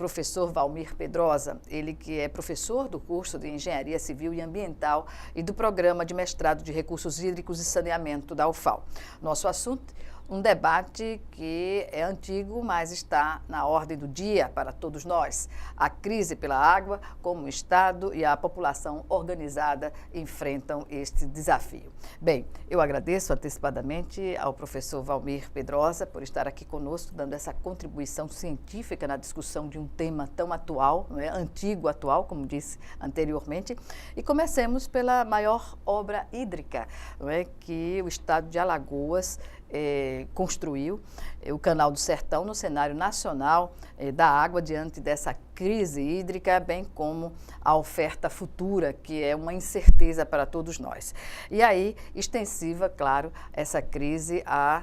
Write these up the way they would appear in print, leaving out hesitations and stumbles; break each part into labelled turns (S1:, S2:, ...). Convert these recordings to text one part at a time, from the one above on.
S1: professor Valmir Pedrosa, ele que é professor do curso de Engenharia Civil e Ambiental e do Programa de Mestrado de Recursos Hídricos e Saneamento da UFAL. Nosso assunto, um debate que é antigo, mas está na ordem do dia para todos nós. A crise pela água, como o Estado e a população organizada enfrentam este desafio. Bem, eu agradeço antecipadamente ao professor Valmir Pedrosa por estar aqui conosco, dando essa contribuição científica na discussão de um tema tão atual, não é? Antigo, atual, como disse anteriormente. E comecemos pela maior obra hídrica, não é? Que o Estado de Alagoas construiu, o Canal do Sertão, no cenário nacional da água, diante dessa crise hídrica, bem como a oferta futura, que é uma incerteza para todos nós. E aí, extensiva, claro, essa crise à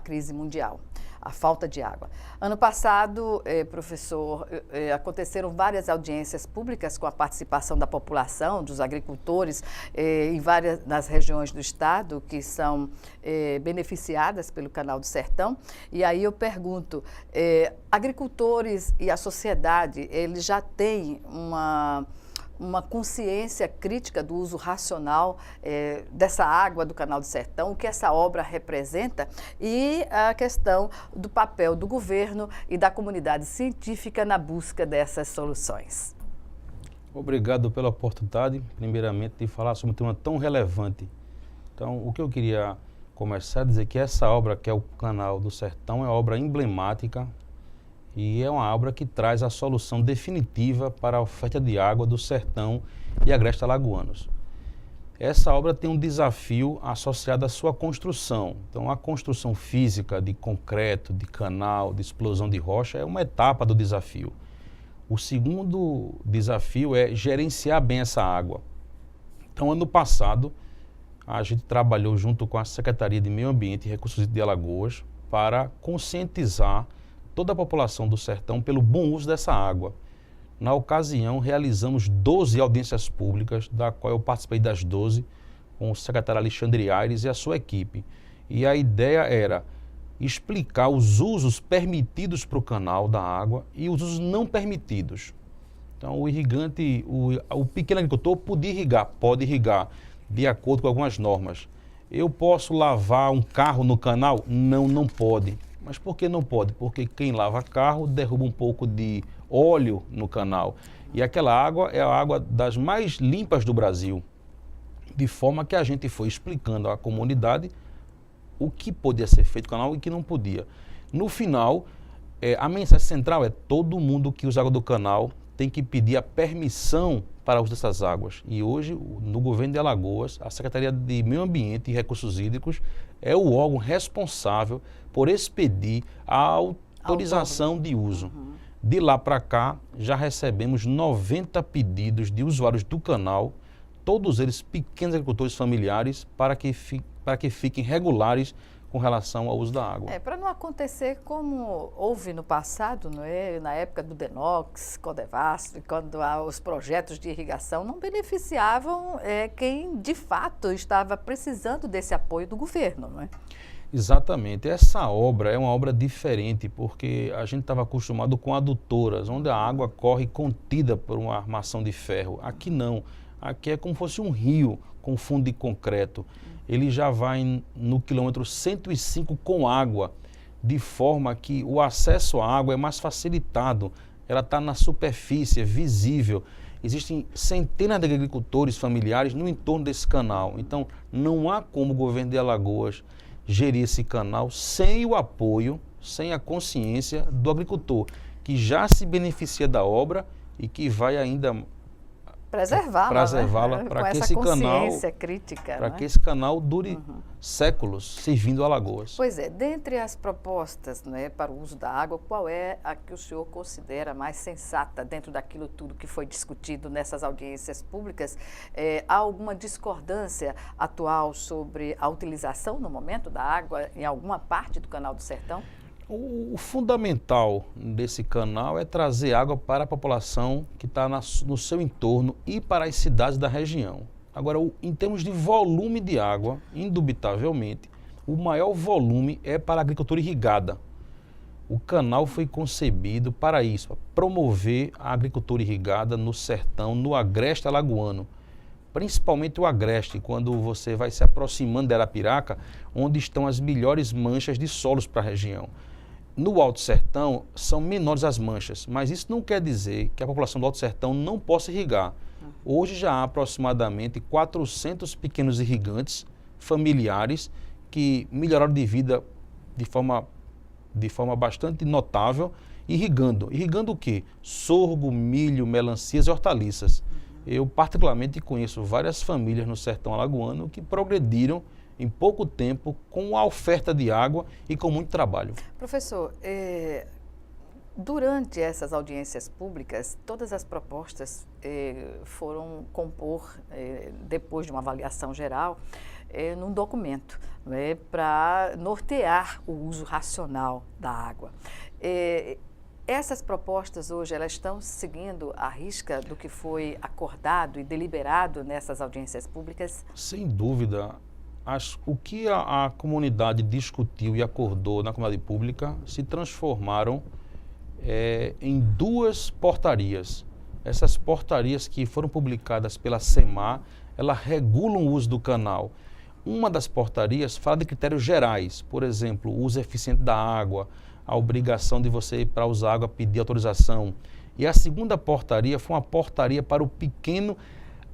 S1: crise mundial, a falta de água. Ano passado, professor, aconteceram várias audiências públicas com a participação da população, dos agricultores, nas regiões do estado que são beneficiadas pelo Canal do Sertão. E aí eu pergunto, agricultores e a sociedade, eles já têm uma consciência crítica do uso racional dessa água do Canal do Sertão, o que essa obra representa e a questão do papel do governo e da comunidade científica na busca dessas soluções.
S2: Obrigado pela oportunidade, primeiramente, de falar sobre um tema tão relevante. Então, o que eu queria começar a dizer que essa obra, que é o Canal do Sertão, é uma obra emblemática, e é uma obra que traz a solução definitiva para a oferta de água do sertão e agreste alagoanos. Essa obra tem um desafio associado à sua construção. Então, a construção física de concreto, de canal, de explosão de rocha é uma etapa do desafio. O segundo desafio é gerenciar bem essa água. Então, ano passado, a gente trabalhou junto com a Secretaria de Meio Ambiente e Recursos de Alagoas para conscientizar toda a população do sertão pelo bom uso dessa água. Na ocasião, realizamos 12 audiências públicas, da qual eu participei das 12, com o secretário Alexandre Aires e a sua equipe. E a ideia era explicar os usos permitidos para o canal da água e os usos não permitidos. Então, o irrigante, o pequeno agricultor pode irrigar de acordo com algumas normas. Eu posso lavar um carro no canal? Não, não pode. Mas por que não pode? Porque quem lava carro derruba um pouco de óleo no canal. E aquela água é a água das mais limpas do Brasil. De forma que a gente foi explicando à comunidade o que podia ser feito no canal e o que não podia. No final, a mensagem central é todo mundo que usa água do canal tem que pedir a permissão para o uso dessas águas. E hoje, no governo de Alagoas, a Secretaria de Meio Ambiente e Recursos Hídricos é o órgão responsável por expedir a autorização de uso. De lá para cá, já recebemos 90 pedidos de usuários do canal, todos eles pequenos agricultores familiares, para que fiquem regulares com relação ao uso da água.
S1: Para não acontecer como houve no passado, não é? Na época do Denox, Codevasf, quando os projetos de irrigação não beneficiavam quem de fato estava precisando desse apoio do governo, não é?
S2: Exatamente. Essa obra é uma obra diferente, porque a gente estava acostumado com adutoras, onde a água corre contida por uma armação de ferro. Aqui não. Aqui é como se fosse um rio com fundo de concreto. Ele já vai no quilômetro 105 com água, de forma que o acesso à água é mais facilitado. Ela está na superfície, é visível. Existem centenas de agricultores familiares no entorno desse canal. Então, não há como o governo de Alagoas gerir esse canal sem o apoio, sem a consciência do agricultor, que já se beneficia da obra e que vai ainda preservá-la,
S1: né?
S2: para que esse canal,
S1: crítica,
S2: para que esse canal dure séculos servindo Alagoas.
S1: Pois é, dentre as propostas, né, para o uso da água, qual é a que o senhor considera mais sensata dentro daquilo tudo que foi discutido nessas audiências públicas? Há alguma discordância atual sobre a utilização no momento da água em alguma parte do Canal do Sertão?
S2: O fundamental desse canal é trazer água para a população que está no seu entorno e para as cidades da região. Agora, em termos de volume de água, indubitavelmente, o maior volume é para a agricultura irrigada. O canal foi concebido para isso, para promover a agricultura irrigada no sertão, no agreste alagoano. Principalmente o agreste, quando você vai se aproximando da Arapiraca, onde estão as melhores manchas de solos para a região. No Alto Sertão são menores as manchas, mas isso não quer dizer que a população do Alto Sertão não possa irrigar. Hoje já há aproximadamente 400 pequenos irrigantes familiares que melhoraram de vida de forma bastante notável, irrigando. Irrigando o quê? Sorgo, milho, melancias e hortaliças. Eu particularmente conheço várias famílias no sertão alagoano que progrediram em pouco tempo com a oferta de água e com muito trabalho.
S1: Professor, durante essas audiências públicas, todas as propostas foram compor, depois de uma avaliação geral, num documento, para nortear o uso racional da água. Essas propostas hoje, elas estão seguindo a risca do que foi acordado e deliberado nessas audiências públicas?
S2: Sem dúvida. O que a comunidade discutiu e acordou na comunidade pública se transformaram em duas portarias. Essas portarias que foram publicadas pela SEMAR, elas regulam o uso do canal. Uma das portarias fala de critérios gerais, por exemplo, o uso eficiente da água, a obrigação de você, para usar água, pedir autorização. E a segunda portaria foi uma portaria para o pequeno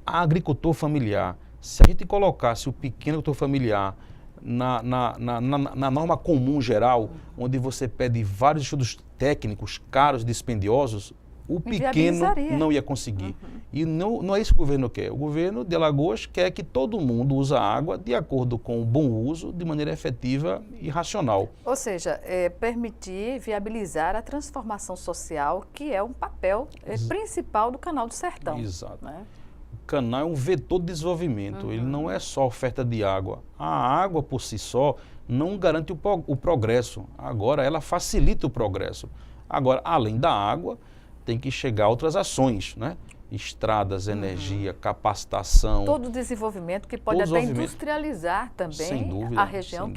S2: agricultor familiar. Se a gente colocasse o pequeno agricultor familiar na norma comum geral, onde você pede vários estudos técnicos caros, dispendiosos, o pequeno não ia conseguir. E não é isso que o governo quer. O governo de Alagoas quer que todo mundo use a água de acordo com o bom uso, de maneira efetiva e racional.
S1: Ou seja, permitir viabilizar a transformação social, que é um papel principal do Canal do Sertão.
S2: Exato.
S1: Né?
S2: O canal é um vetor de desenvolvimento, ele não é só oferta de água. A água por si só não garante o progresso. Agora, ela facilita o progresso. Agora, além da água, tem que chegar outras ações, né? Estradas, energia, capacitação.
S1: Todo o desenvolvimento que pode até industrializar também a região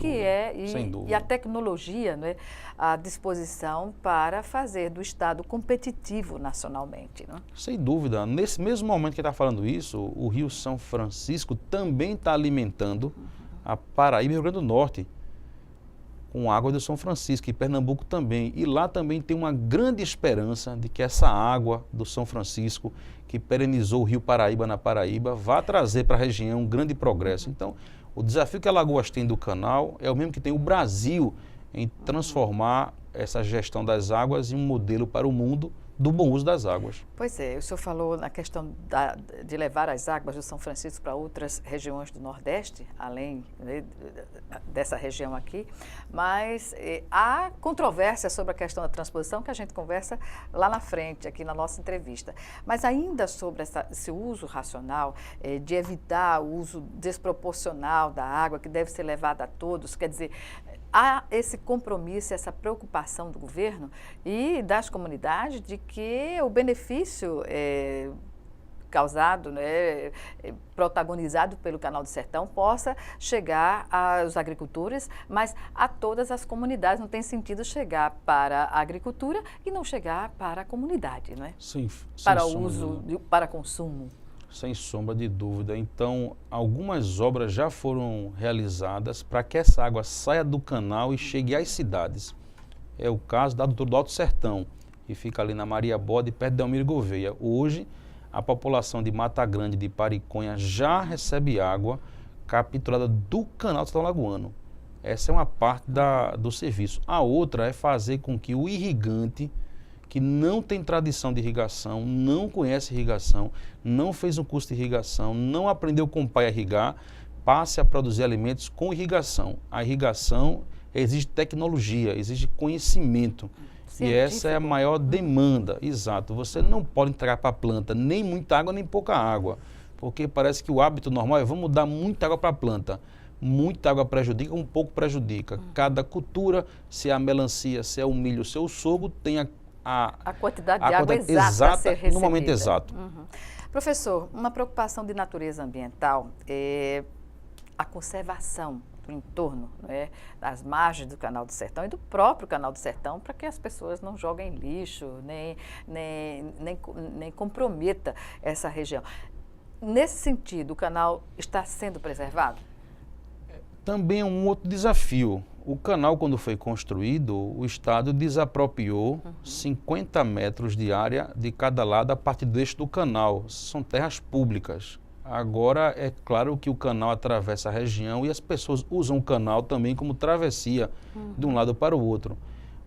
S1: e a tecnologia, né? À disposição para fazer do Estado competitivo nacionalmente. Né?
S2: Sem dúvida. Nesse mesmo momento que está falando isso, o Rio São Francisco também está alimentando a Paraíba e Rio Grande do Norte com água do São Francisco e Pernambuco também. E lá também tem uma grande esperança de que essa água do São Francisco, que perenizou o Rio Paraíba na Paraíba, vá trazer para a região um grande progresso. Então, o desafio que Alagoas tem do canal é o mesmo que tem o Brasil em transformar essa gestão das águas em um modelo para o mundo do bom uso das águas.
S1: Pois é, o senhor falou na questão de levar as águas do São Francisco para outras regiões do Nordeste, além dessa região aqui, mas há controvérsia sobre a questão da transposição que a gente conversa lá na frente, aqui na nossa entrevista. Mas ainda sobre esse uso racional, de evitar o uso desproporcional da água, que deve ser levada a todos, quer dizer, há esse compromisso, essa preocupação do governo e das comunidades de que o benefício causado, né, protagonizado pelo Canal do Sertão, possa chegar aos agricultores, mas a todas as comunidades. Não tem sentido chegar para a agricultura e não chegar para a comunidade, não é?
S2: Sim,
S1: para o uso, para consumo.
S2: Sem sombra de dúvida. Então, algumas obras já foram realizadas para que essa água saia do canal e chegue às cidades. É o caso do Alto Sertão, que fica ali na Maria Bode, perto de Almir Gouveia. Hoje, a população de Mata Grande, de Pariconha, já recebe água capturada do canal do Sertão Alagoano. Essa é uma parte do serviço. A outra é fazer com que o irrigante, que não tem tradição de irrigação, não conhece irrigação, não fez um curso de irrigação, não aprendeu com o pai a irrigar, passe a produzir alimentos com irrigação. A irrigação exige tecnologia, exige conhecimento. Científico. E essa é a maior demanda, exato. Você não pode entregar para a planta nem muita água, nem pouca água, porque parece que o hábito normal é vamos dar muita água para a planta. Muita água prejudica, um pouco prejudica. Cada cultura, se é a melancia, se é o milho, se é o sorgo, tem a
S1: quantidade de água exata a ser recebida.
S2: No momento exato.
S1: Professor, uma preocupação de natureza ambiental é a conservação do entorno, né, das margens do Canal do Sertão e do próprio Canal do Sertão, para que as pessoas não joguem lixo, nem comprometa essa região. Nesse sentido, o canal está sendo preservado?
S2: Também é um outro desafio. O canal, quando foi construído, o Estado desapropriou 50 metros de área de cada lado a partir do eixo do canal. São terras públicas. Agora, é claro que o canal atravessa a região e as pessoas usam o canal também como travessia de um lado para o outro.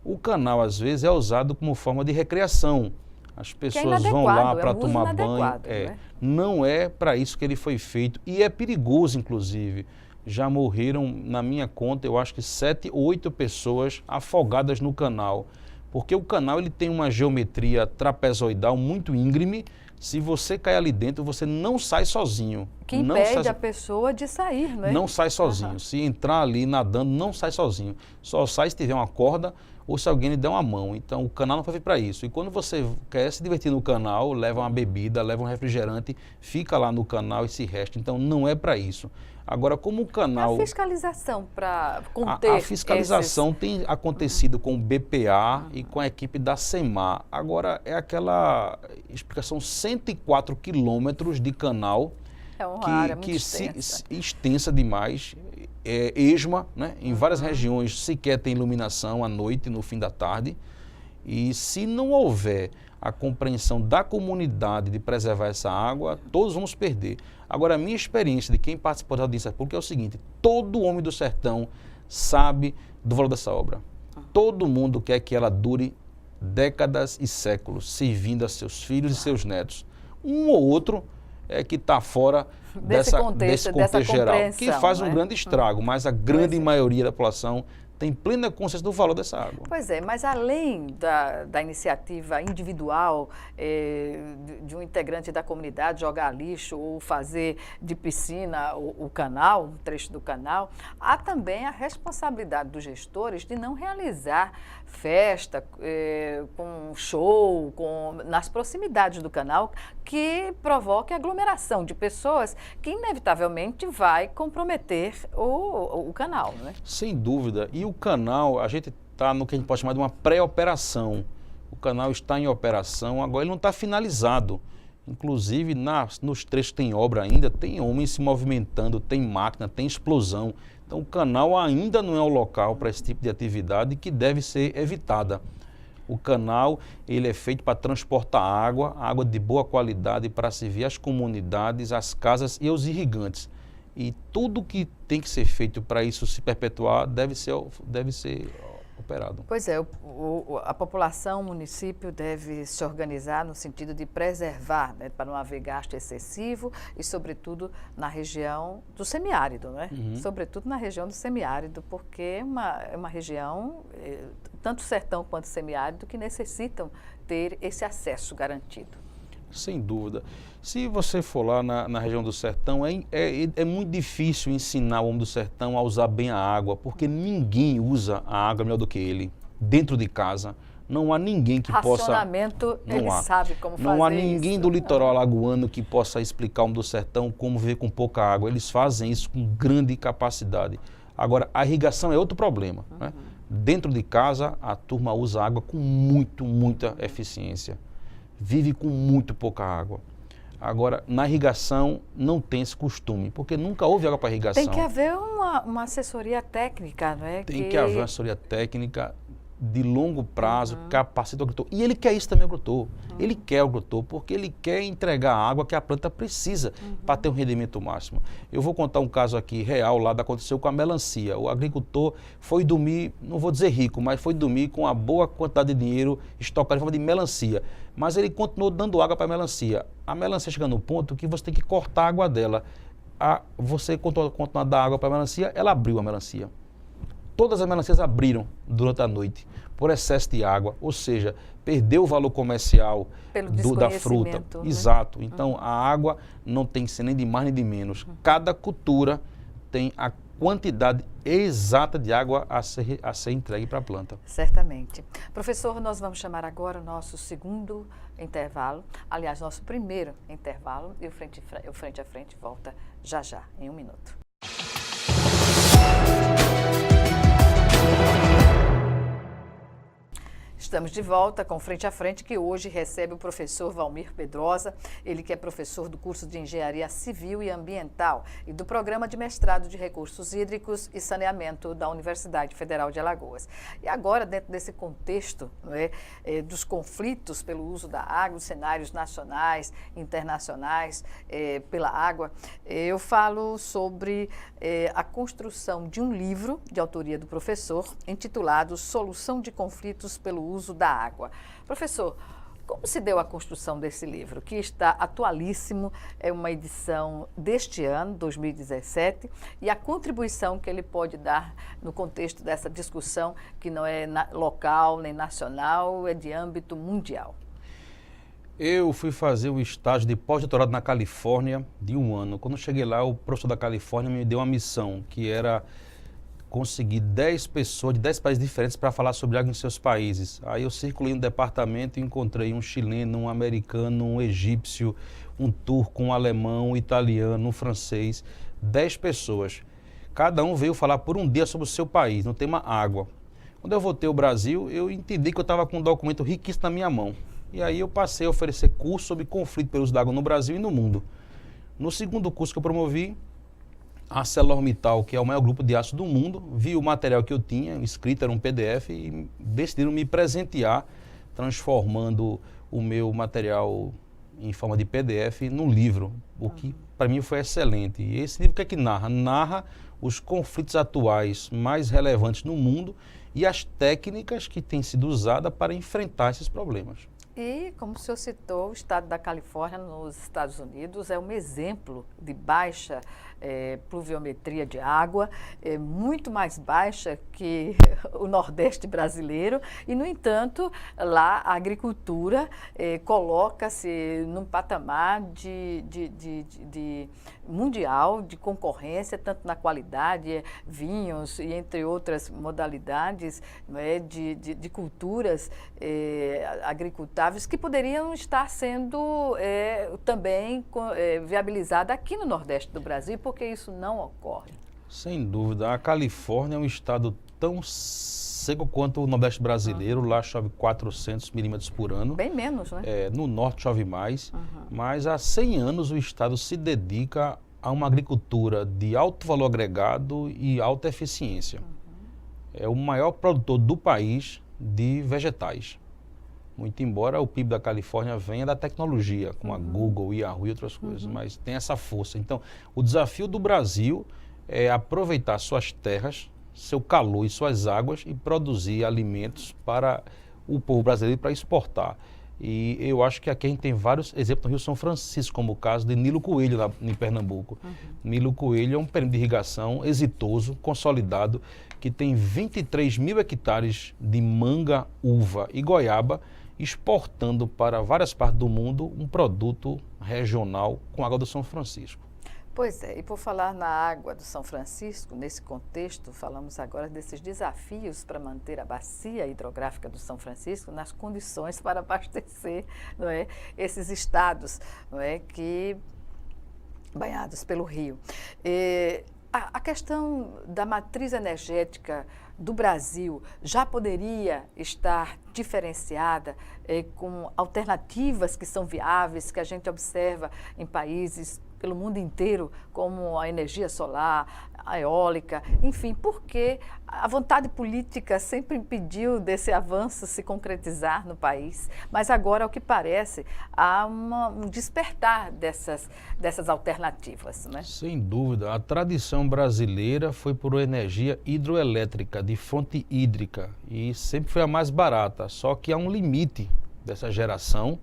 S2: O canal, às vezes, é usado como forma de recreação. As pessoas vão lá para tomar banho.
S1: Né?
S2: Não é para isso que ele foi feito. E é perigoso, inclusive. Já morreram, na minha conta, eu acho que 7 ou 8 pessoas afogadas no canal. Porque o canal ele tem uma geometria trapezoidal muito íngreme. Se você cair ali dentro, você não sai sozinho.
S1: Que impede a pessoa de sair, né?
S2: Não sai sozinho. Se entrar ali nadando, não sai sozinho. Só sai se tiver uma corda ou se alguém lhe der uma mão. Então, o canal não foi feito para isso. E quando você quer se divertir no canal, leva uma bebida, leva um refrigerante, fica lá no canal e se resta. Então, não é para isso. Agora, como o canal...
S1: A fiscalização para conter
S2: A fiscalização tem acontecido com o BPA e com a equipe da SEMAR. Agora, é aquela explicação, 104 quilômetros de canal
S1: é uma área muito
S2: extensa demais, esma, né? Em várias regiões sequer tem iluminação à noite, no fim da tarde. E se não houver a compreensão da comunidade de preservar essa água, todos vamos perder. Agora, a minha experiência de quem participou da audiência pública é o seguinte: todo homem do sertão sabe do valor dessa obra. Todo mundo quer que ela dure décadas e séculos, servindo a seus filhos e seus netos. Um ou outro é que está fora desse contexto geral, que faz um grande estrago, mas a grande maioria da população tem plena consciência do valor dessa água.
S1: Pois é, mas além da iniciativa individual de um integrante da comunidade jogar lixo ou fazer de piscina o canal, um trecho do canal, há também a responsabilidade dos gestores de não realizar festa com show, nas proximidades do canal, que provoque aglomeração de pessoas que inevitavelmente vai comprometer o canal, né?
S2: Sem dúvida. E o canal, a gente está no que a gente pode chamar de uma pré-operação. O canal está em operação, agora ele não está finalizado. Inclusive, nos trechos que tem obra ainda, tem homens se movimentando, tem máquina, tem explosão. Então, o canal ainda não é o local para esse tipo de atividade que deve ser evitada. O canal ele é feito para transportar água de boa qualidade para servir as comunidades, as casas e os irrigantes. E tudo que tem que ser feito para isso se perpetuar deve ser operado.
S1: Pois é, a população, o município deve se organizar no sentido de preservar, né, para não haver gasto excessivo e, sobretudo, na região do semiárido, né? Sobretudo na região do semiárido, porque é uma região, tanto sertão quanto semiárido, que necessitam ter esse acesso garantido.
S2: Sem dúvida. Se você for lá na região do sertão, é muito difícil ensinar o homem do sertão a usar bem a água, porque ninguém usa a água melhor do que ele, dentro de casa. Não há ninguém que possa...
S1: Racionamento, ele sabe como fazer isso.
S2: Não há ninguém do litoral alagoano que possa explicar ao homem do sertão como viver com pouca água. Eles fazem isso com grande capacidade. Agora, a irrigação é outro problema, né? Dentro de casa, a turma usa água com muita eficiência. Vive com muito pouca água. Agora, na irrigação, não tem esse costume, porque nunca houve água para irrigação.
S1: Tem que haver uma assessoria técnica, não é?
S2: Tem que haver uma assessoria técnica de longo prazo, capacita o agricultor. E ele quer isso também, o agricultor. Ele quer o agricultor, porque ele quer entregar a água que a planta precisa para ter um rendimento máximo. Eu vou contar um caso aqui real lá que aconteceu com a melancia. O agricultor foi dormir, não vou dizer rico, mas foi dormir com uma boa quantidade de dinheiro estocado em forma de melancia. Mas ele continuou dando água para a melancia. A melancia chega no ponto que você tem que cortar a água dela. Você continuar a dar água para a melancia, ela abriu a melancia. Todas as melancias abriram durante a noite por excesso de água, ou seja, perdeu o valor comercial da fruta.
S1: Né?
S2: Exato. Então, a água não tem que ser nem de mais nem de menos. Cada cultura tem a quantidade exata de água a ser entregue para a planta.
S1: Certamente. Professor, nós vamos chamar agora o nosso segundo intervalo, aliás, nosso primeiro intervalo, e o Frente a Frente volta já, em 1 minuto. Estamos de volta com Frente a Frente, que hoje recebe o professor Valmir Pedrosa, ele que é professor do curso de Engenharia Civil e Ambiental e do Programa de Mestrado de Recursos Hídricos e Saneamento da Universidade Federal de Alagoas. E agora, dentro desse contexto, não é, dos conflitos pelo uso da água, os cenários nacionais, internacionais, pela água, eu falo sobre a construção de um livro de autoria do professor, intitulado Solução de Conflitos pelo Uso da Água. Professor, como se deu a construção desse livro, que está atualíssimo, é uma edição deste ano, 2017, e a contribuição que ele pode dar no contexto dessa discussão, que não é local nem nacional, é de âmbito mundial?
S2: Eu fui fazer o estágio de pós-doutorado na Califórnia de 1 ano. Quando cheguei lá, o professor da Califórnia me deu uma missão, que era conseguir 10 pessoas de 10 países diferentes para falar sobre água em seus países. Aí eu circulei no departamento e encontrei um chileno, um americano, um egípcio, um turco, um alemão, um italiano, um francês, 10 pessoas. Cada um veio falar por um dia sobre o seu país, no tema água. Quando eu voltei ao Brasil, eu entendi que eu estava com um documento riquíssimo na minha mão. E aí eu passei a oferecer curso sobre conflito pelo uso da água no Brasil e no mundo. No segundo curso que eu promovi, a ArcelorMittal, que é o maior grupo de aço do mundo, viu o material que eu tinha, escrito, era um PDF, e decidiram me presentear, transformando o meu material em forma de PDF num livro, o que para mim foi excelente. E esse livro o que é que narra? Narra os conflitos atuais mais relevantes no mundo e as técnicas que têm sido usadas para enfrentar esses problemas.
S1: E, como o senhor citou, o estado da Califórnia, nos Estados Unidos, é um exemplo de baixa pluviometria de água, muito mais baixa que o Nordeste brasileiro, e, no entanto, lá a agricultura coloca-se num patamar de mundial, de concorrência, tanto na qualidade, vinhos e entre outras modalidades, não é, de culturas agricultáveis que poderiam estar sendo também viabilizadas aqui no Nordeste do Brasil, porque isso não ocorre.
S2: Sem dúvida. A Califórnia é um estado tão seco quanto o Nordeste brasileiro. Lá chove 400 milímetros por ano.
S1: Bem menos, né?
S2: No Norte chove mais. Mas há 100 anos o estado se dedica a uma agricultura de alto valor agregado e alta eficiência. É o maior produtor do país de vegetais. Muito embora o PIB da Califórnia venha da tecnologia, como a Google, Yahoo e outras coisas, mas tem essa força. Então, o desafio do Brasil é aproveitar suas terras, seu calor e suas águas e produzir alimentos para o povo brasileiro para exportar. E eu acho que aqui a gente tem vários exemplos no Rio São Francisco, como o caso de Nilo Coelho, lá em Pernambuco. Nilo Coelho é um período de irrigação exitoso, consolidado, que tem 23 mil hectares de manga, uva e goiaba, exportando para várias partes do mundo um produto regional com água do São Francisco.
S1: Pois é, e por falar na água do São Francisco, nesse contexto, falamos agora desses desafios para manter a bacia hidrográfica do São Francisco nas condições para abastecer, não é, esses estados, não é, que banhados pelo rio. A questão da matriz energética do Brasil já poderia estar diferenciada com alternativas que são viáveis, que a gente observa em países pelo mundo inteiro, como a energia solar, a eólica, enfim, porque a vontade política sempre impediu desse avanço se concretizar no país, mas agora, ao que parece, há um despertar dessas alternativas, né?
S2: Sem dúvida. A tradição brasileira foi por energia hidroelétrica, de fonte hídrica, e sempre foi a mais barata, só que há um limite dessa geração.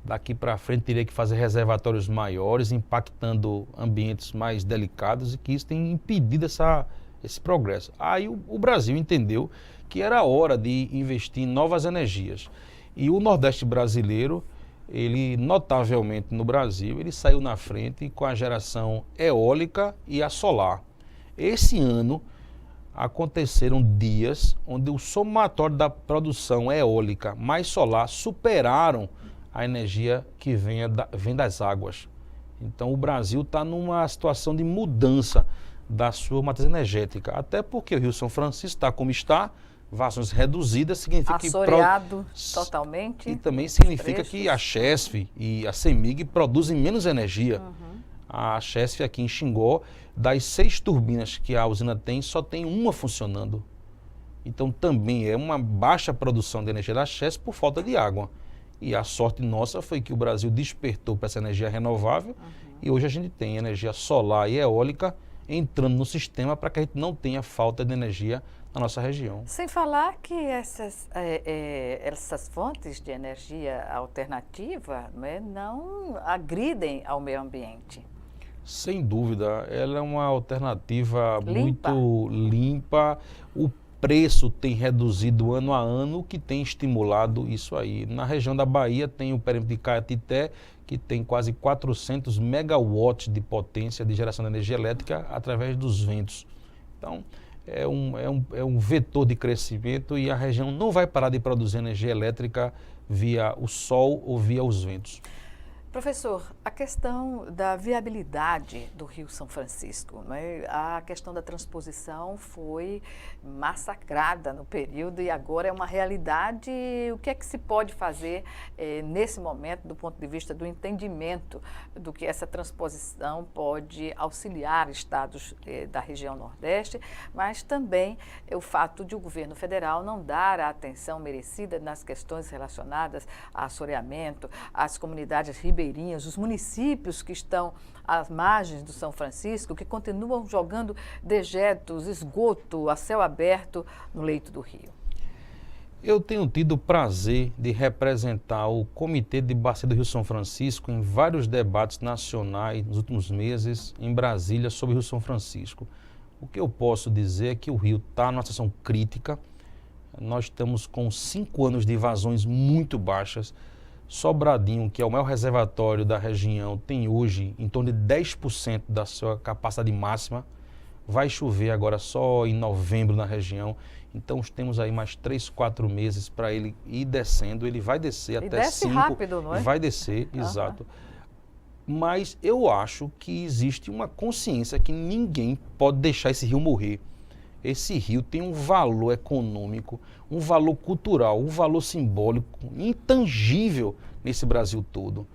S2: Daqui para frente teria que fazer reservatórios maiores, impactando ambientes mais delicados, e que isso tem impedido esse progresso. Aí o Brasil entendeu que era hora de investir em novas energias. E o Nordeste brasileiro, ele notavelmente no Brasil, ele saiu na frente com a geração eólica e a solar. Esse ano aconteceram dias onde o somatório da produção eólica mais solar superaram a energia que vem das águas. Então o Brasil está numa situação de mudança da sua matriz energética, até porque o Rio São Francisco está como está, vazões reduzidas significa
S1: assoreado totalmente.
S2: E também significa que a Chesf e a CEMIG produzem menos energia. A Chesf aqui em Xingó, das 6 turbinas que a usina tem, só tem uma funcionando. Então também é uma baixa produção de energia da Chesf por falta de água. E a sorte nossa foi que o Brasil despertou para essa energia renovável e hoje a gente tem energia solar e eólica entrando no sistema para que a gente não tenha falta de energia na nossa região.
S1: Sem falar que essas fontes de energia alternativa, não agridem ao meio ambiente.
S2: Sem dúvida, ela é uma alternativa muito limpa. O preço tem reduzido ano a ano, o que tem estimulado isso aí. Na região da Bahia tem o perímetro de Caetité, que tem quase 400 megawatts de potência de geração de energia elétrica através dos ventos. Então, é um vetor de crescimento e a região não vai parar de produzir energia elétrica via o sol ou via os ventos.
S1: Professor, a questão da viabilidade do Rio São Francisco, a questão da transposição foi massacrada no período e agora é uma realidade. O que é que se pode fazer nesse momento, do ponto de vista do entendimento do que essa transposição pode auxiliar estados da região Nordeste, mas também o fato de o governo federal não dar a atenção merecida nas questões relacionadas a assoreamento, às comunidades ribeirinhas, os municípios que estão às margens do São Francisco, que continuam jogando dejetos, esgoto a céu aberto no leito do rio.
S2: Eu tenho tido o prazer de representar o Comitê de Bacia do Rio São Francisco em vários debates nacionais nos últimos meses em Brasília sobre o Rio São Francisco. O que eu posso dizer é que o rio está numa situação crítica. Nós estamos com 5 anos de vazões muito baixas. Sobradinho, que é o maior reservatório da região, tem hoje em torno de 10% da sua capacidade máxima. Vai chover agora só em novembro na região. Então temos aí mais 3, 4 meses para ele ir descendo. Ele vai descer até 5.
S1: Rápido, não é?
S2: Vai descer, exato. Mas eu acho que existe uma consciência que ninguém pode deixar esse rio morrer. Esse rio tem um valor econômico, um valor cultural, um valor simbólico intangível nesse Brasil todo.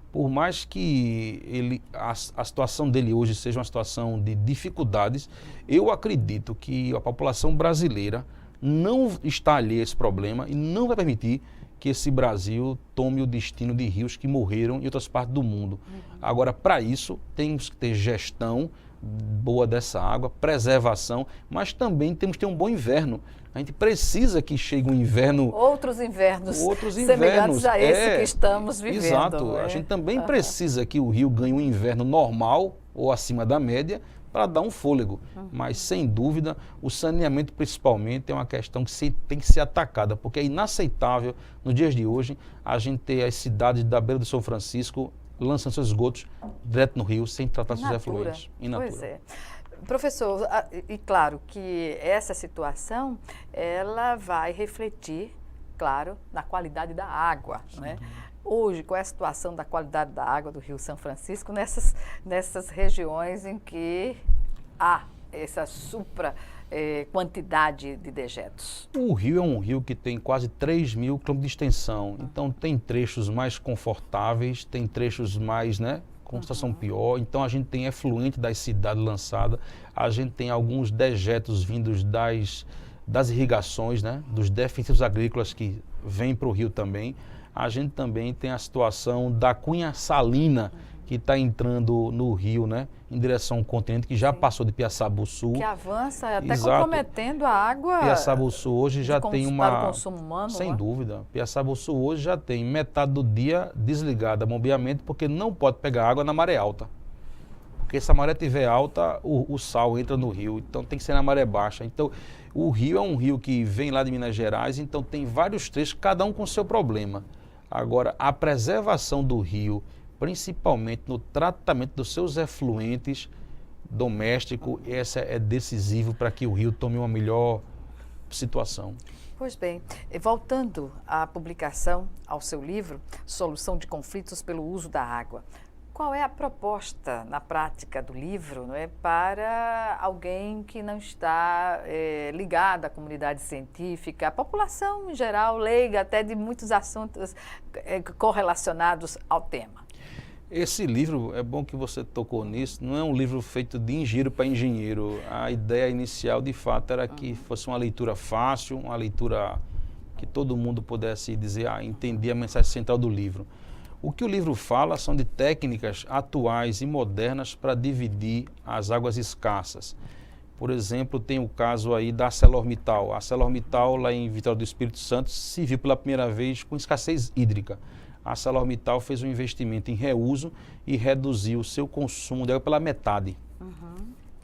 S2: Por mais que a situação dele hoje seja uma situação de dificuldades, eu acredito que a população brasileira não está alheia a esse problema e não vai permitir que esse Brasil tome o destino de rios que morreram em outras partes do mundo. Agora, para isso, temos que ter gestão boa dessa água, preservação, mas também temos que ter um bom inverno. A gente precisa que chegue um inverno...
S1: Outros invernos semelhantes a esse que estamos vivendo.
S2: Exato. A gente também precisa que o rio ganhe um inverno normal ou acima da média para dar um fôlego. Mas, sem dúvida, o saneamento principalmente é uma questão que tem que ser atacada, porque é inaceitável, nos dias de hoje, a gente ter as cidades da beira do São Francisco lançando seus esgotos direto no rio, sem tratar seus efluentes.
S1: Pois é. Professor, e claro que essa situação, ela vai refletir, claro, na qualidade da água, né? Hoje, qual é a situação da qualidade da água do Rio São Francisco nessas regiões em que há essa quantidade de dejetos?
S2: O rio é um rio que tem quase 3 mil quilômetros de extensão, então tem trechos mais confortáveis, tem trechos mais, com situação pior, então a gente tem efluente das cidades lançada, a gente tem alguns dejetos vindos das irrigações, dos defensivos agrícolas que vêm para o rio também. A gente também tem a situação da cunha salina, que está entrando no rio, em direção ao continente, que já passou de Piaçabuçu.
S1: Que avança até comprometendo a água.
S2: Piaçabuçu hoje já tem uma...
S1: Para o consumo humano.
S2: Sem dúvida. Piaçabuçu hoje já tem metade do dia desligada bombeamento, porque não pode pegar água na maré alta. Porque se a maré estiver alta, o sal entra no rio, então tem que ser na maré baixa. Então, o rio é um rio que vem lá de Minas Gerais, então tem vários trechos, cada um com seu problema. Agora, a preservação do rio, principalmente no tratamento dos seus efluentes domésticos, essa é decisivo para que o rio tome uma melhor situação.
S1: Pois bem, voltando à publicação, ao seu livro, Solução de Conflitos pelo Uso da Água, qual é a proposta na prática do livro, não é, para alguém que não está ligado à comunidade científica, a população em geral, leiga até de muitos assuntos correlacionados ao tema?
S2: Esse livro, é bom que você tocou nisso, não é um livro feito de engenheiro para engenheiro. A ideia inicial, de fato, era que fosse uma leitura fácil, uma leitura que todo mundo pudesse dizer, entendi a mensagem central do livro. O que o livro fala são de técnicas atuais e modernas para dividir as águas escassas. Por exemplo, tem o caso aí da ArcelorMittal. A ArcelorMittal, lá em Vitória do Espírito Santo, se viu pela primeira vez com escassez hídrica. A ArcelorMittal fez um investimento em reuso e reduziu o seu consumo de água pela metade.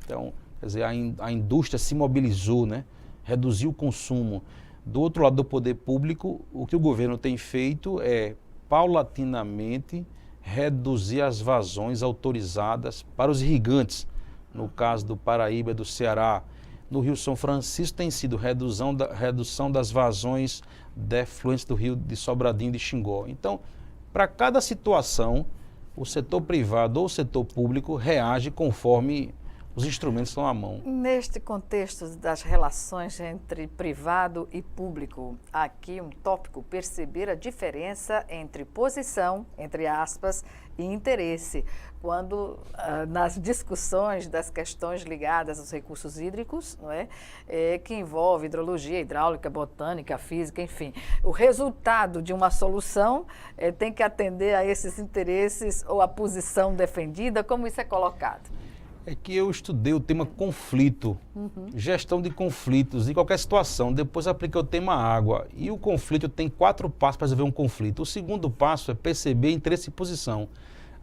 S2: Então, quer dizer, a indústria se mobilizou, né? Reduziu o consumo. Do outro lado do poder público, o que o governo tem feito é, paulatinamente, reduzir as vazões autorizadas para os irrigantes. No caso do Paraíba e do Ceará. No Rio São Francisco tem sido redução das vazões defluentes do rio de Sobradinho e de Xingó. Então, para cada situação, o setor privado ou o setor público reage conforme os instrumentos estão à mão.
S1: Neste contexto das relações entre privado e público, aqui um tópico, perceber a diferença entre posição, entre aspas, e interesse, quando nas discussões das questões ligadas aos recursos hídricos, não é? Que envolve hidrologia, hidráulica, botânica, física, enfim. O resultado de uma solução tem que atender a esses interesses ou a posição defendida, como isso é colocado?
S2: É que eu estudei o tema conflito, gestão de conflitos, em qualquer situação. Depois apliquei o tema água. E o conflito tem 4 passos para resolver um conflito. O segundo passo é perceber interesse e posição.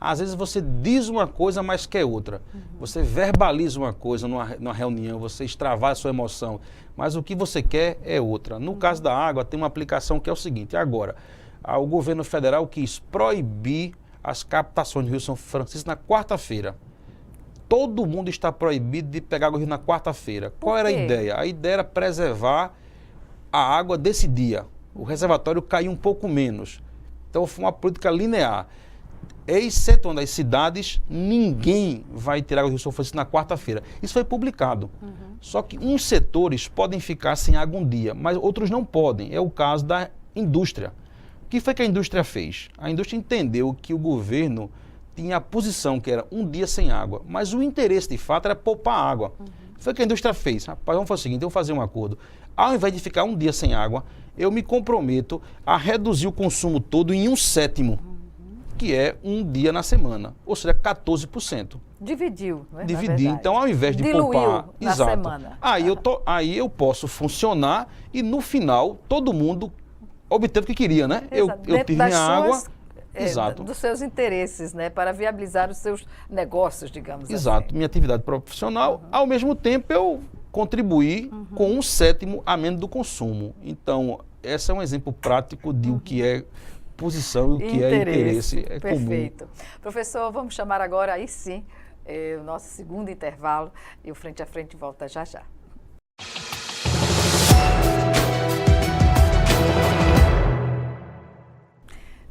S2: Às vezes você diz uma coisa, mas quer outra. Você verbaliza uma coisa numa reunião, você extravasa a sua emoção, mas o que você quer é outra. No caso da água, tem uma aplicação que é o seguinte. Agora, o governo federal quis proibir as captações do Rio São Francisco na quarta-feira. Todo mundo está proibido de pegar água do rio na quarta-feira. Qual era a ideia? A ideia era preservar a água desse dia. O reservatório caiu um pouco menos. Então foi uma política linear. Excetuando as cidades, ninguém vai tirar água do Rio São Francisco na quarta-feira. Isso foi publicado. Só que uns setores podem ficar sem água um dia, mas outros não podem. É o caso da indústria. O que foi que a indústria fez? A indústria entendeu que o governo tinha a posição que era um dia sem água, mas o interesse de fato era poupar água. Foi o que a indústria fez. Rapaz, vamos fazer o seguinte, vamos fazer um acordo. Ao invés de ficar um dia sem água, eu me comprometo a reduzir o consumo todo em 1/7, que é um dia na semana, ou seja, 14%.
S1: Dividiu, né?
S2: Dividir. Então, ao invés de
S1: diluiu
S2: poupar,
S1: na semana.
S2: Aí eu posso funcionar e no final todo mundo obteve o que queria, né? Eu tive minha água. Exato.
S1: Dos seus interesses, né, para viabilizar os seus negócios, digamos assim.
S2: Exato, minha atividade profissional, ao mesmo tempo eu contribuí com 1/7 a menos do consumo. Então, esse é um exemplo prático de o que é posição e o que é interesse. É
S1: perfeito.
S2: Comum.
S1: Professor, vamos chamar agora aí sim o nosso segundo intervalo e o Frente a Frente volta já já.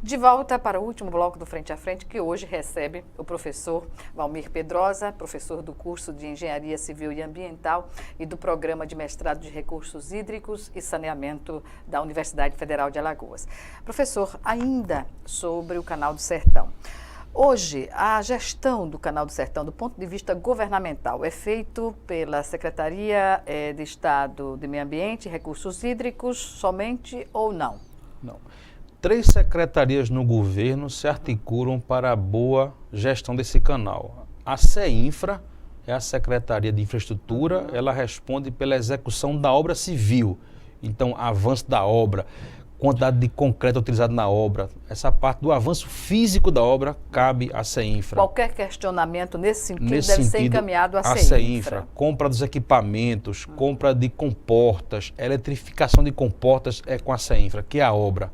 S1: De volta para o último bloco do Frente a Frente, que hoje recebe o professor Valmir Pedrosa, professor do curso de Engenharia Civil e Ambiental e do Programa de Mestrado de Recursos Hídricos e Saneamento da Universidade Federal de Alagoas. Professor, ainda sobre o Canal do Sertão. Hoje, a gestão do Canal do Sertão, do ponto de vista governamental, é feito pela Secretaria de Estado de Meio Ambiente e Recursos Hídricos somente ou não?
S2: Não. 3 secretarias no governo se articulam para a boa gestão desse canal. A CEINFRA é a Secretaria de Infraestrutura, ela responde pela execução da obra civil. Então, avanço da obra, quantidade de concreto utilizado na obra, essa parte do avanço físico da obra cabe à CEINFRA.
S1: Qualquer questionamento nesse sentido deve ser encaminhado à CEINFRA.
S2: CEINFRA. Compra dos equipamentos, compra de comportas, eletrificação de comportas é com a CEINFRA, que é a obra.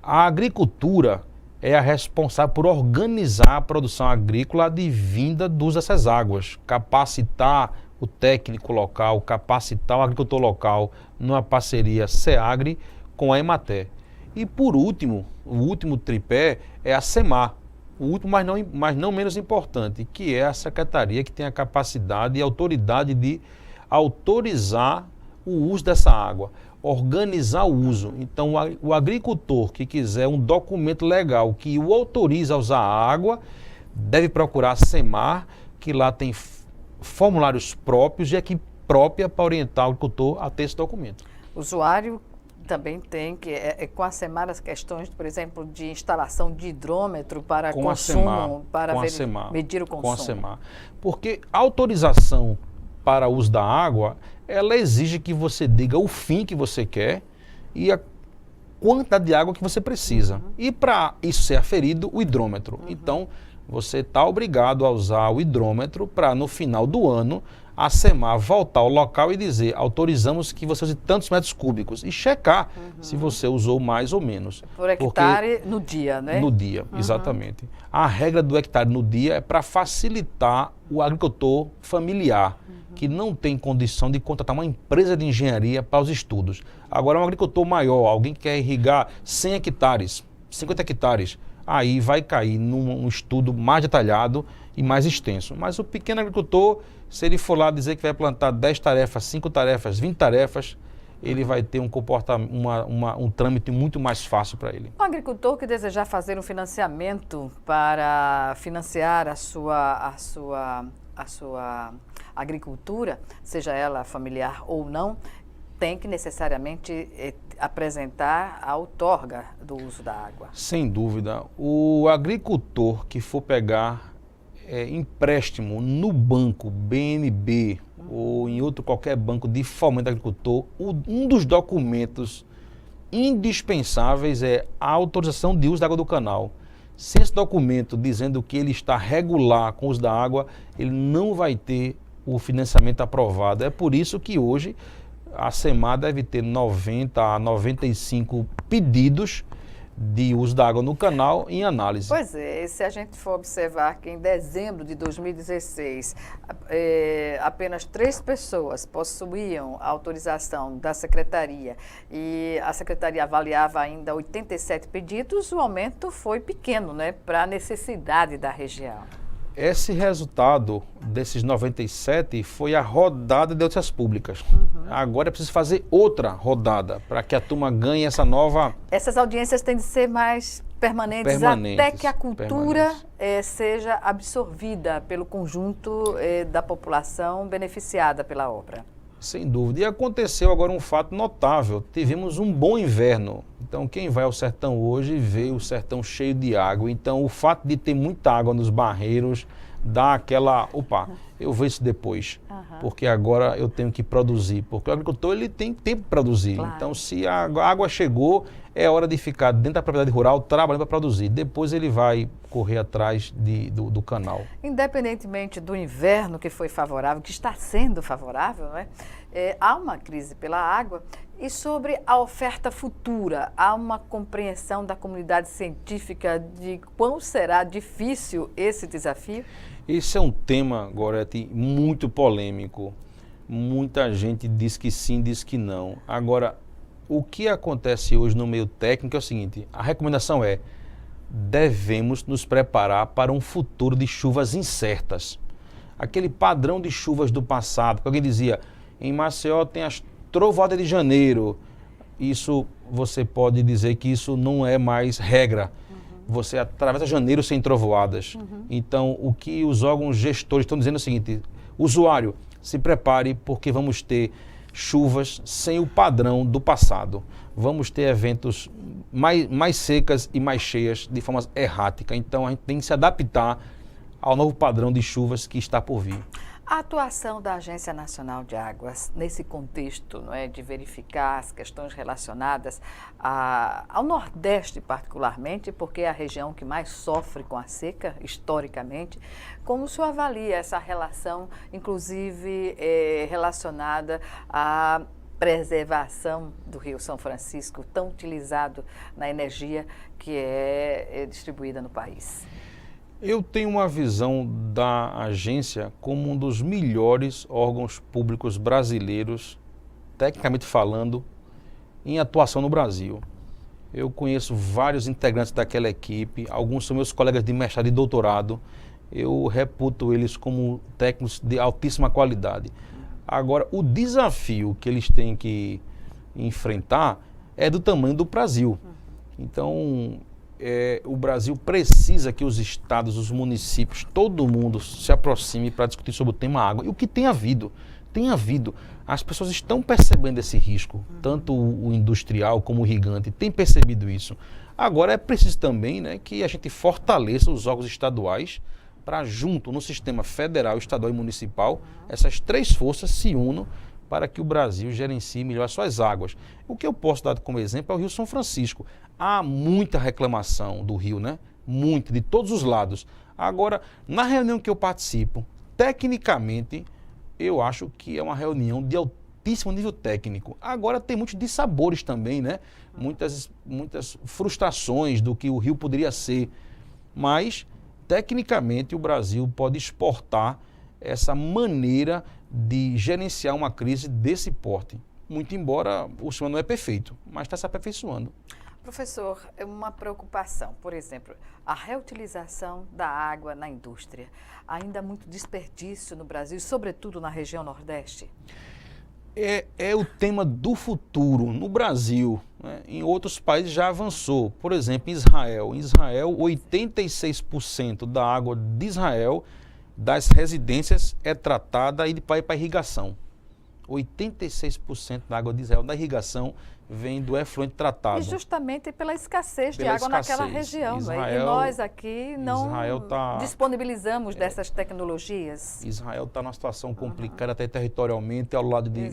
S2: A agricultura é a responsável por organizar a produção agrícola advinda do uso dessas águas, capacitar o técnico local, capacitar o agricultor local numa parceria SEAGRE com a Emater. E por último, o último tripé é a SEMAR, o último, mas não menos importante, que é a secretaria que tem a capacidade e autoridade de autorizar o uso dessa água, organizar o uso. Então, o agricultor que quiser um documento legal que o autoriza a usar a água, deve procurar a SEMAR, que lá tem formulários próprios e equipe própria para orientar o agricultor a ter esse documento.
S1: O usuário também tem que, com a SEMAR, as questões, por exemplo, de instalação de hidrômetro para
S2: com
S1: consumo,
S2: a SEMAR,
S1: para
S2: com a SEMAR,
S1: medir o consumo.
S2: Com a SEMAR. Porque a autorização para o uso da água, ela exige que você diga o fim que você quer e a quantidade de água que você precisa. E para isso ser aferido, o hidrômetro. Então, você está obrigado a usar o hidrômetro para, no final do ano, a SEMAR voltar ao local e dizer, autorizamos que você use tantos metros cúbicos e checar se você usou mais ou menos.
S1: Por hectare no dia, né?
S2: No dia, exatamente. A regra do hectare no dia é para facilitar o agricultor familiar, que não tem condição de contratar uma empresa de engenharia para os estudos. Agora, um agricultor maior, alguém que quer irrigar 100 hectares, 50 hectares, aí vai cair num estudo mais detalhado e mais extenso. Mas o pequeno agricultor, se ele for lá dizer que vai plantar 10 tarefas, 5 tarefas, 20 tarefas, ele vai ter um comportamento, um trâmite muito mais fácil para ele.
S1: O agricultor que desejar fazer um financiamento para financiar a sua agricultura, seja ela familiar ou não, tem que necessariamente apresentar a outorga do uso da água.
S2: Sem dúvida. O agricultor que for pegar empréstimo no banco BNB ou em outro qualquer banco de fomento do agricultor, um dos documentos indispensáveis é a autorização de uso da água do canal. Sem esse documento dizendo que ele está regular com o uso da água, ele não vai ter o financiamento aprovado. É por isso que hoje a SEMAR deve ter 90 a 95 pedidos de uso da água no canal em análise.
S1: Pois é, se a gente for observar que em dezembro de 2016, apenas 3 pessoas possuíam a autorização da Secretaria e a Secretaria avaliava ainda 87 pedidos, o aumento foi pequeno, né, para a necessidade da região.
S2: Esse resultado desses 97 foi a rodada de audiências públicas. Agora é preciso fazer outra rodada para que a turma ganhe essa nova...
S1: Essas audiências têm de ser mais permanentes até que a cultura seja absorvida pelo conjunto da população beneficiada pela obra.
S2: Sem dúvida. E aconteceu agora um fato notável. Tivemos um bom inverno. Então, quem vai ao sertão hoje vê o sertão cheio de água. Então, o fato de ter muita água nos barreiros dá aquela... Opa, eu vejo isso depois. Porque agora eu tenho que produzir. Porque o agricultor ele tem tempo para produzir. Claro. Então, se a água chegou, é hora de ficar dentro da propriedade rural trabalhando para produzir. Depois ele vai correr atrás do canal.
S1: Independentemente do inverno que foi favorável, que está sendo favorável, né? Há uma crise pela água e sobre a oferta futura, há uma compreensão da comunidade científica de quão será difícil esse desafio?
S2: Esse é um tema, Gorete, muito polêmico. Muita gente diz que sim, diz que não. Agora, o que acontece hoje no meio técnico é o seguinte, a recomendação é, devemos nos preparar para um futuro de chuvas incertas. Aquele padrão de chuvas do passado, que alguém dizia, em Maceió tem as trovoadas de janeiro, isso você pode dizer que isso não é mais regra. Você atravessa janeiro sem trovoadas. Então, o que os órgãos gestores estão dizendo é o seguinte, usuário, se prepare porque vamos ter chuvas sem o padrão do passado. Vamos ter eventos mais secas e mais cheias de forma errática. Então, a gente tem que se adaptar ao novo padrão de chuvas que está por vir.
S1: A atuação da Agência Nacional de Águas nesse contexto, não é, de verificar as questões relacionadas ao Nordeste particularmente, porque é a região que mais sofre com a seca, historicamente, como o senhor avalia essa relação, inclusive relacionada à preservação do Rio São Francisco, tão utilizado na energia que é distribuída no país?
S2: Eu tenho uma visão da agência como um dos melhores órgãos públicos brasileiros, tecnicamente falando, em atuação no Brasil. Eu conheço vários integrantes daquela equipe, alguns são meus colegas de mestrado e doutorado. Eu reputo eles como técnicos de altíssima qualidade. Agora, o desafio que eles têm que enfrentar é do tamanho do Brasil. Então, o Brasil precisa que os estados, os municípios, todo mundo se aproxime para discutir sobre o tema água. E o que tem havido? Tem havido. As pessoas estão percebendo esse risco, tanto o industrial como o irrigante, tem percebido isso. Agora é preciso também, né, que a gente fortaleça os órgãos estaduais para junto no sistema federal, estadual e municipal, essas três forças se unam para que o Brasil gerencie melhor as suas águas. O que eu posso dar como exemplo é o Rio São Francisco. Há muita reclamação do rio, né? Muita, de todos os lados. Agora, na reunião que eu participo, tecnicamente, eu acho que é uma reunião de altíssimo nível técnico. Agora tem muitos dissabores também, né? Muitas frustrações do que o rio poderia ser. Mas, tecnicamente, o Brasil pode exportar essa maneira de gerenciar uma crise desse porte. Muito embora o sistema não é perfeito, mas está se aperfeiçoando.
S1: Professor, é uma preocupação, por exemplo, a reutilização da água na indústria. Ainda há muito desperdício no Brasil, sobretudo na região Nordeste?
S2: É o tema do futuro no Brasil, né? Em outros países já avançou. Por exemplo, em Israel. Em Israel, 86% da água de Israel, das residências, é tratada e vai para irrigação. 86% da água de Israel da irrigação vem do efluente tratado.
S1: E justamente pela escassez de água naquela região.
S2: Israel,
S1: e nós aqui não disponibilizamos dessas tecnologias.
S2: Israel está numa situação complicada até territorialmente, ao lado de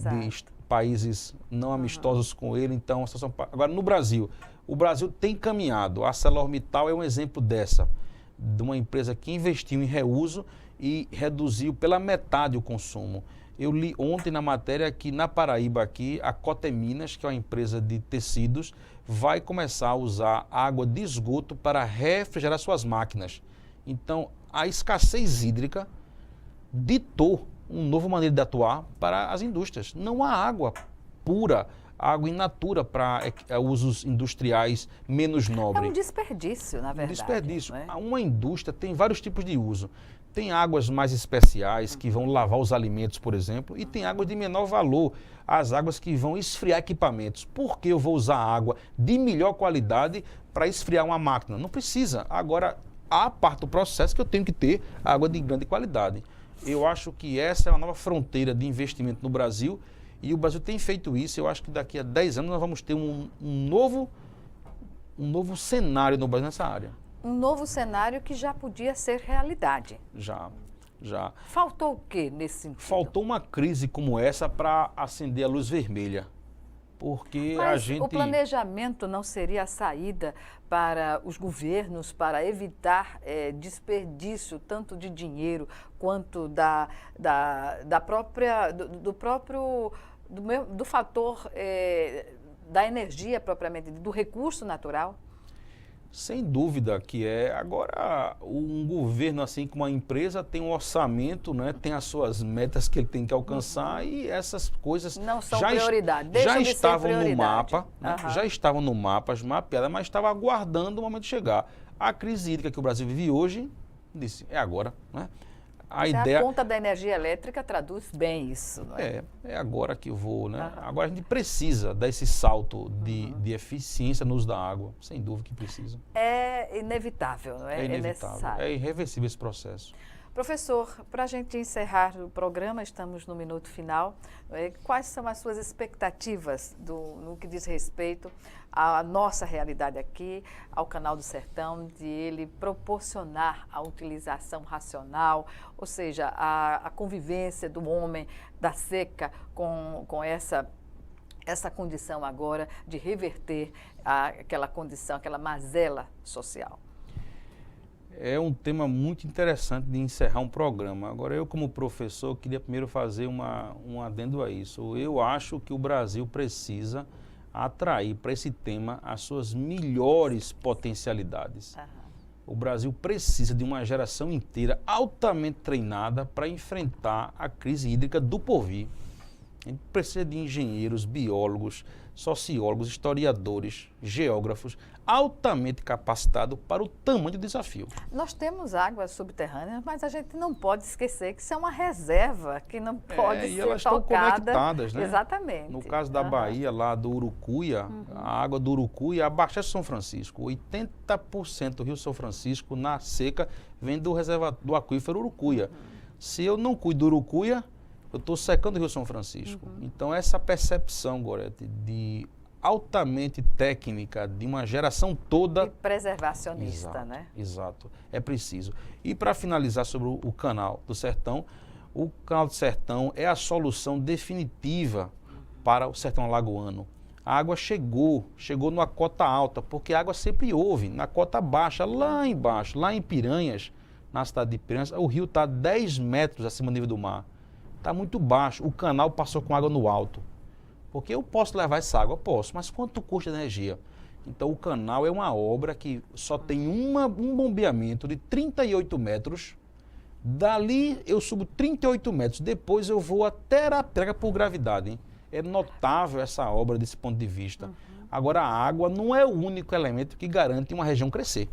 S2: países não amistosos com ele. Então, a situação... Agora, no Brasil, o Brasil tem caminhado. A ArcelorMittal é um exemplo dessa, de uma empresa que investiu em reuso e reduziu pela metade o consumo. Eu li ontem na matéria que na Paraíba aqui, a Coteminas, que é uma empresa de tecidos, vai começar a usar água de esgoto para refrigerar suas máquinas. Então, a escassez hídrica ditou uma nova maneira de atuar para as indústrias. Não há água pura, água in natura para usos industriais menos nobres.
S1: É um desperdício, na verdade.
S2: Um desperdício.
S1: Né?
S2: Uma indústria tem vários tipos de uso. Tem águas mais especiais que vão lavar os alimentos, por exemplo, e tem águas de menor valor, as águas que vão esfriar equipamentos. Por que eu vou usar água de melhor qualidade para esfriar uma máquina? Não precisa. Agora, há parte do processo que eu tenho que ter água de grande qualidade. Eu acho que essa é uma nova fronteira de investimento no Brasil e o Brasil tem feito isso. Eu acho que daqui a 10 anos nós vamos ter um novo cenário no Brasil nessa área.
S1: Um novo cenário que já podia ser realidade.
S2: Já.
S1: Faltou o quê nesse sentido?
S2: Faltou uma crise como essa para acender a luz vermelha. Porque
S1: Mas o planejamento não seria a saída para os governos para evitar desperdício tanto de dinheiro quanto do fator da energia propriamente, do recurso natural?
S2: Sem dúvida que é. Agora, um governo, assim como uma empresa, tem um orçamento, né? Tem as suas metas que ele tem que alcançar e essas coisas
S1: não são prioridade.
S2: Já estavam no mapa, né? Já estavam no mapa, mapeadas, mas estavam aguardando o momento de chegar. A crise hídrica que o Brasil vive hoje, disse, é agora, né?
S1: A conta da energia elétrica traduz bem isso, não é?
S2: É agora que eu vou, né? Agora a gente precisa dar esse salto de eficiência no uso da água, sem dúvida que precisa.
S1: É inevitável, não é?
S2: É inevitável,
S1: necessário.
S2: É irreversível esse processo.
S1: Professor, para a gente encerrar o programa, estamos no minuto final. Quais são as suas expectativas no que diz respeito à nossa realidade aqui, ao Canal do Sertão, de ele proporcionar a utilização racional, ou seja, a convivência do homem, da seca, com essa condição agora de reverter aquela condição, aquela mazela social?
S2: É um tema muito interessante de encerrar um programa. Agora, eu como professor, queria primeiro fazer um adendo a isso. Eu acho que o Brasil precisa atrair para esse tema as suas melhores potencialidades. O Brasil precisa de uma geração inteira altamente treinada para enfrentar a crise hídrica do porvir. A gente precisa de engenheiros, biólogos, sociólogos, historiadores, geógrafos, altamente capacitados para o tamanho do desafio.
S1: Nós temos águas subterrâneas, mas a gente não pode esquecer que isso é uma reserva que não pode
S2: e
S1: ser
S2: elas estão
S1: tocada.
S2: conectadas, né?
S1: Exatamente.
S2: No caso da Bahia, lá do Urucuia, a água do Urucuia abastece São Francisco. 80% do Rio São Francisco, na seca, vem do reservatório do aquífero Urucuia. Se eu não cuido do Urucuia, eu estou secando o Rio São Francisco. Então, essa percepção, Gorete, de altamente técnica, de uma geração toda...
S1: E preservacionista,
S2: Exato,
S1: né?
S2: Exato, é preciso. E para finalizar sobre o Canal do Sertão, o Canal do Sertão é a solução definitiva para o sertão alagoano. A água chegou numa cota alta, porque a água sempre houve, na cota baixa, lá embaixo, lá em Piranhas, na cidade de Piranhas, o rio está 10 metros acima do nível do mar. Está muito baixo, o canal passou com água no alto. Porque eu posso levar essa água? Posso, mas quanto custa a energia? Então o canal é uma obra que só tem um bombeamento de 38 metros, dali eu subo 38 metros, depois eu vou até Arapiraca por gravidade. Hein? É notável essa obra desse ponto de vista. Agora a água não é o único elemento que garante uma região crescer.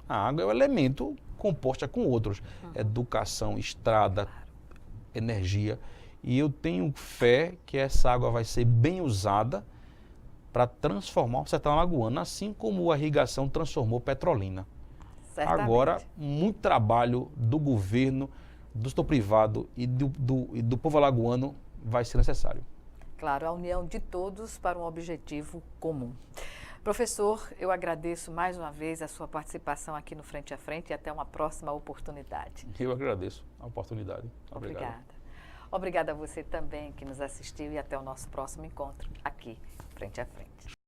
S2: A água é o elemento composto com outros. Educação, estrada, energia, e eu tenho fé que essa água vai ser bem usada para transformar o sertão alagoano, assim como a irrigação transformou Petrolina.
S1: Certamente.
S2: Agora, muito trabalho do governo, do setor privado e do povo alagoano vai ser necessário.
S1: Claro, a união de todos para um objetivo comum. Professor, eu agradeço mais uma vez a sua participação aqui no Frente a Frente e até uma próxima oportunidade.
S2: Eu agradeço a oportunidade.
S1: Obrigada. Obrigada a você também que nos assistiu e até o nosso próximo encontro aqui, Frente a Frente.